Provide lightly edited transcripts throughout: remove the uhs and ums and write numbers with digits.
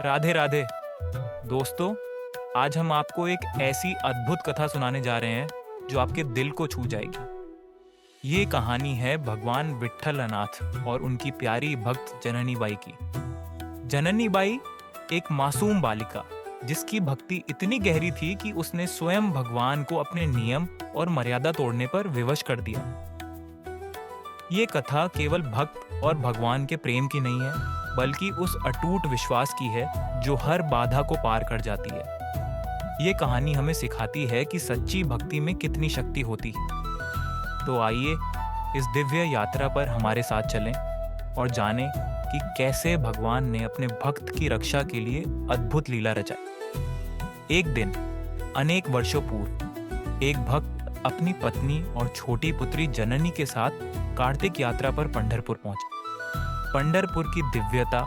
राधे राधे। दोस्तों, आज हम आपको एक ऐसी अद्भुत कथा सुनाने जा रहे हैं जो आपके दिल को छू जाएगी। ये कहानी है भगवान विट्ठलनाथ और उनकी प्यारी भक्त जननी बाई की। जननी बाई एक मासूम बालिका जिसकी भक्ति इतनी गहरी थी कि उसने स्वयं भगवान को अपने नियम और मर्यादा तोड़ने पर विवश कर दिया। ये कथा केवल भक्त और भगवान के प्रेम की नहीं है, बल्कि उस अटूट विश्वास की है जो हर बाधा को पार कर जाती है। ये कहानी हमें सिखाती है कि सच्ची भक्ति में कितनी शक्ति होती है। तो आइए इस दिव्य यात्रा पर हमारे साथ चलें और जानें कि कैसे भगवान ने अपने भक्त की रक्षा के लिए अद्भुत लीला रचाई। एक दिन अनेक वर्षों पूर्व एक भक्त अपनी पत्नी और छोटी पुत्री जननी के साथ कार्तिक यात्रा पर पंढरपुर पहुंचा। पंढरपुर की दिव्यता,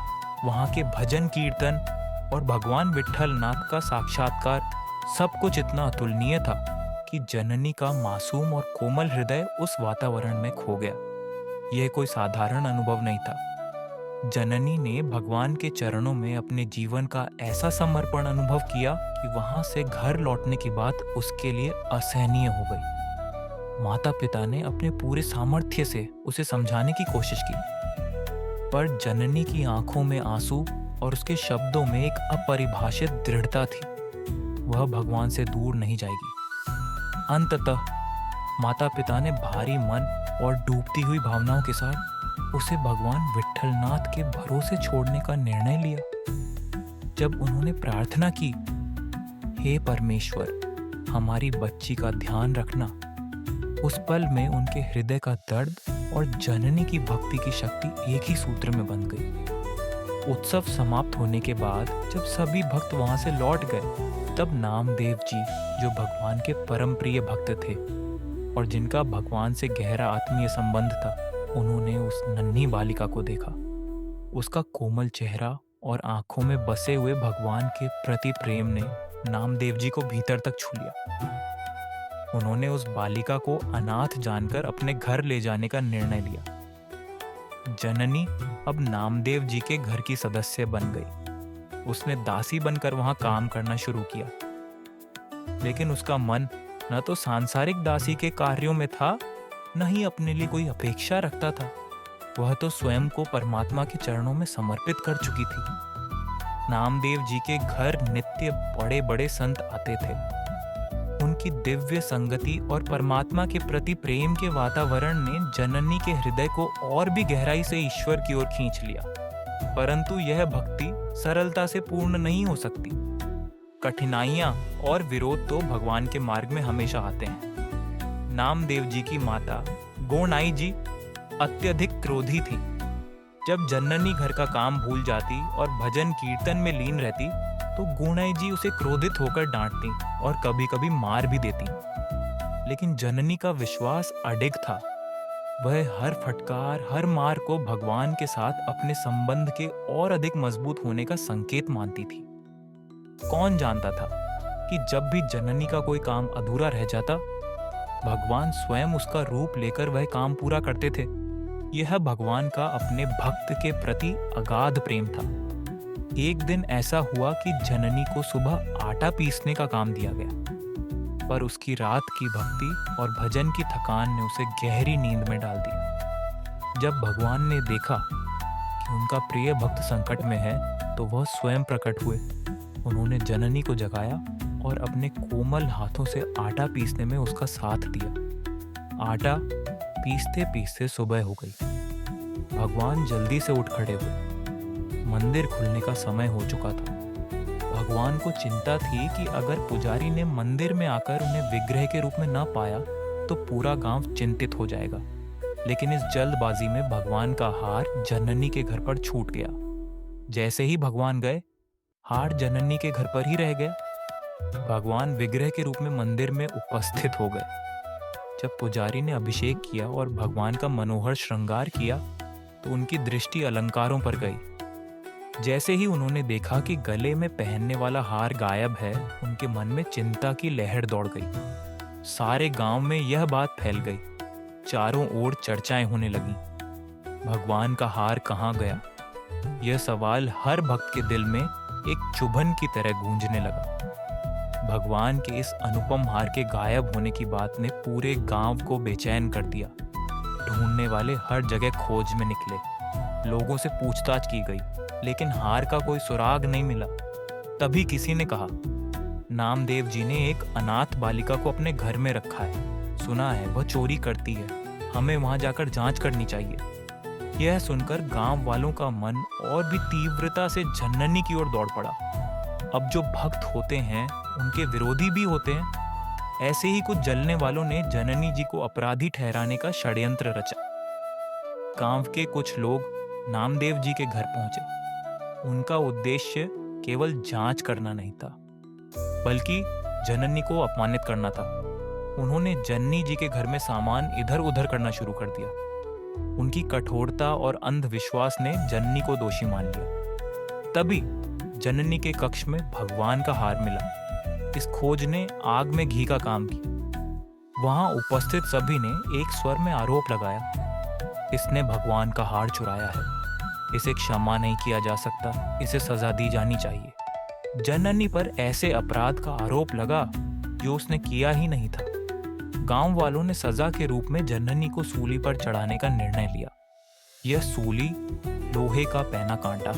वहां के भजन कीर्तन और भगवान विट्ठलनाथ का साक्षात्कार सब कुछ इतना अतुलनीय था कि जननी का मासूम और कोमल हृदय उस वातावरण में खो गया। यह कोई साधारण अनुभव नहीं था। जननी ने भगवान के चरणों में अपने जीवन का ऐसा समर्पण अनुभव किया कि वहां से घर लौटने की बात उसके लिए असहनीय हो गई। माता पिता ने अपने पूरे सामर्थ्य से उसे समझाने की कोशिश की, पर जननी की आंखों में आंसू और उसके शब्दों में एक अपरिभाषित दृढ़ता थी। वह भगवान से दूर नहीं जाएगी। अंततः माता पिता ने भारी मन और डूबती हुई भावनाओं के साथ उसे भगवान विट्ठलनाथ के भरोसे छोड़ने का निर्णय लिया। जब उन्होंने प्रार्थना की, हे परमेश्वर, हमारी बच्ची का ध्यान रखना, उस पल में उनके हृदय का दर्द और जननी की भक्ति की शक्ति एक ही सूत्र में बंध गई। उत्सव समाप्त होने के बाद जब सभी भक्त वहां से लौट गए, तब नामदेव जी, जो भगवान के परम प्रिय भक्त थे और जिनका भगवान से गहरा आत्मीय संबंध था, उन्होंने उस नन्ही बालिका को देखा। उसका कोमल चेहरा और आंखों में बसे हुए भगवान के प्रति प्रेम ने नामदेव जी को भीतर तक छू लिया। उन्होंने उस बालिका को अनाथ जानकर अपने घर ले जाने का निर्णय लिया। जननी अब नामदेव जी के घर की सदस्य बन गई। उसने दासी बनकर वहां काम करना शुरू किया। लेकिन उसका मन न तो सांसारिक दासी के कार्यों में था, न ही अपने लिए कोई अपेक्षा रखता था। वह तो स्वयं को परमात्मा के चरणों में समर्पित कर चुकी थी। नामदेव जी के घर नित्य बड़े बड़े संत आते थे। उनकी दिव्य संगति और परमात्मा के प्रति प्रेम के वातावरण ने जननी के हृदय को और भी गहराई से ईश्वर की ओर खींच लिया। परंतु यह भक्ति सरलता से पूर्ण नहीं हो सकती। कठिनाइयां और विरोध तो भगवान के मार्ग में हमेशा आते हैं। नामदेव जी की माता गोनाई जी अत्यधिक क्रोधी थी। जब जननी घर का काम भूल जाती और भजन कीर्तन में लीन रहती, तो गोनाई जी उसे क्रोधित होकर डांटती और कभी कभी मार भी देती। लेकिन जननी का विश्वास अडिग था। वह हर फटकार, हर मार को भगवान के साथ अपने संबंध के और अधिक मजबूत होने का संकेत मानती थी। कौन जानता था कि जब भी जननी का कोई काम अधूरा रह जाता, भगवान स्वयं उसका रूप लेकर वह काम पूरा करते थे। यह भगवान का अपने भक्त के प्रति अगाध प्रेम था। एक दिन ऐसा हुआ कि जननी को सुबह आटा पीसने का काम दिया गया, पर उसकी रात की भक्ति और भजन की थकान ने उसे गहरी नींद में डाल दिया। जब भगवान ने देखा कि उनका प्रिय भक्त संकट में है, तो वह स्वयं प्रकट हुए। उन्होंने जननी को जगाया और अपने कोमल हाथों से आटा पीसने में उसका साथ दिया। आटा पीसते पीसते सुबह हो गई। भगवान जल्दी से उठ खड़े हुए। मंदिर खुलने का समय हो चुका था। भगवान को चिंता थी कि अगर पुजारी ने मंदिर में आकर उन्हें विग्रह के रूप में न पाया, तो पूरा गांव चिंतित हो जाएगा। लेकिन इस जल्दबाजी में भगवान का हार जननी के घर पर छूट गया। जैसे ही भगवान गए, हार जननी के घर पर ही रह गया। भगवान विग्रह के रूप में मंदिर में उपस्थित हो गए। जब पुजारी ने अभिषेक किया और भगवान का मनोहर श्रृंगार किया, तो उनकी दृष्टि अलंकारों पर गई। जैसे ही उन्होंने देखा कि गले में पहनने वाला हार गायब है, उनके मन में चिंता की लहर दौड़ गई। सारे गांव में यह बात फैल गई। चारों ओर चर्चाएं होने लगीं। भगवान का हार कहाँ गया? यह सवाल हर भक्त के दिल में एक चुभन की तरह गूंजने लगा। भगवान के इस अनुपम हार के गायब होने की बात ने पूरे गांव को बेचैन कर दिया। ढूंढने वाले हर जगह खोज में निकले, लोगों से पूछताछ की गई, लेकिन हार का कोई सुराग नहीं मिला। तभी किसी ने कहा, नामदेव जी ने एक अनाथ बालिका को अपने घर में रखा है, सुना है वह चोरी करती है, हमें वहां जाकर जांच करनी चाहिए। यह सुनकर गांव वालों का मन और भी तीव्रता से जननी की ओर दौड़ पड़ा। अब जो भक्त होते हैं उनके विरोधी भी होते हैं। ऐसे ही कुछ जलने वालों ने जननी जी को अपराधी ठहराने का षड्यंत्र रचा। गांव के कुछ लोग नामदेव जी के घर पहुंचे। उनका उद्देश्य केवल जांच करना नहीं था, बल्कि जननी को अपमानित करना था। उन्होंने जननी जी के घर में सामान इधर उधर करना शुरू कर दिया। उनकी कठोरता और अंधविश्वास ने जननी को दोषी मान लिया। तभी जननी के कक्ष में भगवान का हार मिला। इस खोज ने आग में घी का काम किया। वहां उपस्थित सभी ने एक स्वर में आरोप लगाया, इसने भगवान का हार चुराया है, इसे क्षमा नहीं किया जा सकता, इसे सजा दी जानी चाहिए। जननी पर ऐसे अपराध का आरोप लगा जो उसने किया ही नहीं था। गांव वालों ने सजा के रूप में जननी को सूली पर चढ़ाने का निर्णय लिया। यह सूली, लोहे का पैना कांटा,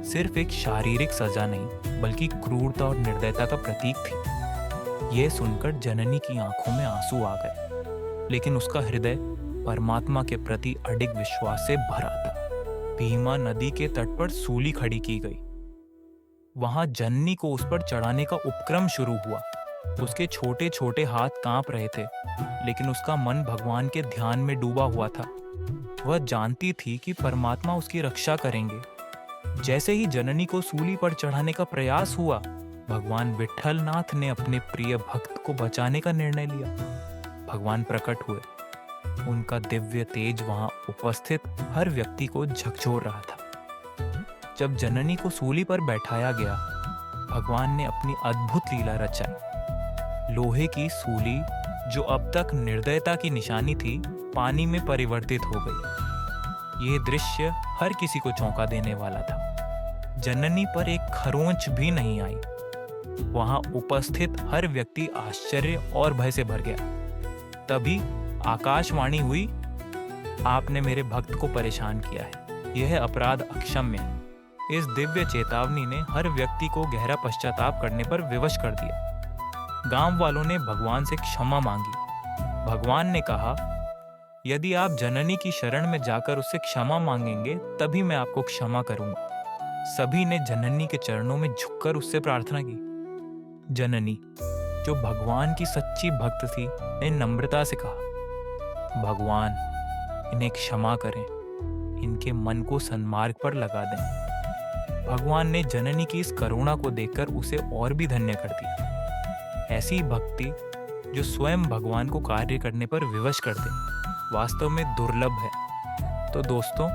सिर्फ एक शारीरिक सजा नहीं बल्कि क्रूरता और निर्दयता का प्रतीक थी। यह सुनकर जननी की आंखों में आंसू आ गए, लेकिन उसका हृदय परमात्मा के प्रति अडिग विश्वास से भरा था। भीमा नदी के तट पर सूली खड़ी की गई। वहां जननी को उस पर चढ़ाने का उपक्रम शुरू हुआ। उसके छोटे छोटे हाथ कांप रहे थे, लेकिन उसका मन भगवान के ध्यान में डूबा हुआ था। वह जानती थी कि परमात्मा उसकी रक्षा करेंगे। जैसे ही जननी को सूली पर चढ़ाने का प्रयास हुआ, भगवान विट्ठलनाथ ने अपने प्रिय भक्त को बचाने का निर्णय लिया। भगवान प्रकट हुए। उनका दिव्य तेज वहां उपस्थित हर व्यक्ति को झकझोर रहा था। जब जननी को सूली पर बैठाया गया, भगवान ने अपनी अद्भुत लीला रचाई। लोहे की सूली, जो अब तक निर्दयता की निशानी थी, पानी में परिवर्तित हो गई। यह दृश्य हर किसी को चौंका देने वाला था। जननी पर एक खरोंच भी नहीं आई। वहां उपस्थित हर व्यक्ति आश्चर्य और भय से भर गया। तभी आकाशवाणी हुई, आपने मेरे भक्त को परेशान किया है, यह अपराध अक्षम्य है। इस दिव्य चेतावनी ने हर व्यक्ति को गहरा पश्चाताप करने पर विवश कर दिया। गांव वालों ने भगवान से क्षमा मांगी। भगवान ने कहा, यदि आप जननी की शरण में जाकर उससे क्षमा मांगेंगे, तभी मैं आपको क्षमा करूंगा। सभी ने जननी के चरणों में झुककर उससे प्रार्थना की। जननी, जो भगवान की सच्ची भक्त थी, ने नम्रता से कहा, भगवान, इन्हें क्षमा करें, इनके मन को सन्मार्ग पर लगा दें। भगवान ने जननी की इस करुणा को देखकर उसे और भी धन्य कर दिया। ऐसी भक्ति जो स्वयं भगवान को कार्य करने पर विवश कर दे, वास्तव में दुर्लभ है। तो दोस्तों,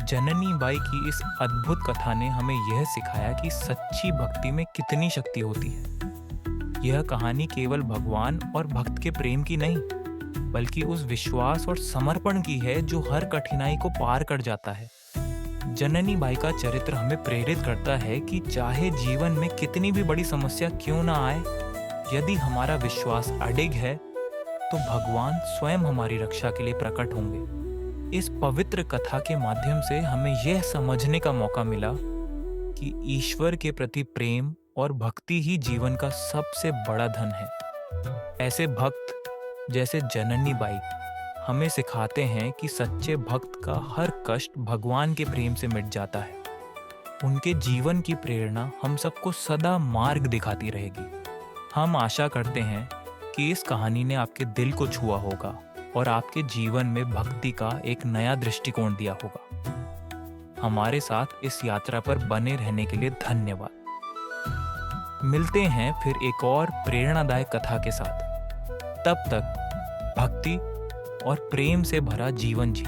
जननी बाई की इस अद्भुत कथा ने हमें यह सिखाया कि सच्ची भक्ति में कितनी शक्ति होती है। यह कहानी केवल भगवान और भक्त के प्रेम की नहीं, बल्कि उस विश्वास और समर्पण की है जो हर कठिनाई को पार कर जाता है। जननी बाई का चरित्र हमें प्रेरित करता है कि चाहे जीवन में कितनी भी बड़ी समस्या क्यों ना आए, यदि हमारा विश्वास अडिग है, तो भगवान स्वयं हमारी रक्षा के लिए प्रकट होंगे। इस पवित्र कथा के माध्यम से हमें यह समझने का मौका मिला कि ईश्वर के प्रति प्रेम और भक्ति ही जीवन का सबसे बड़ा धन है। ऐसे भक्त जैसे जननी बाई हमें सिखाते हैं कि सच्चे भक्त का हर कष्ट भगवान के प्रेम से मिट जाता है। उनके जीवन की प्रेरणा हम सबको सदा मार्ग दिखाती रहेगी। हम आशा करते हैं कि इस कहानी ने आपके दिल को छुआ होगा और आपके जीवन में भक्ति का एक नया दृष्टिकोण दिया होगा। हमारे साथ इस यात्रा पर बने रहने के लिए धन्यवाद। मिलते हैं फिर एक और प्रेरणादायक कथा के साथ। तब तक भक्ति और प्रेम से भरा जीवन जी।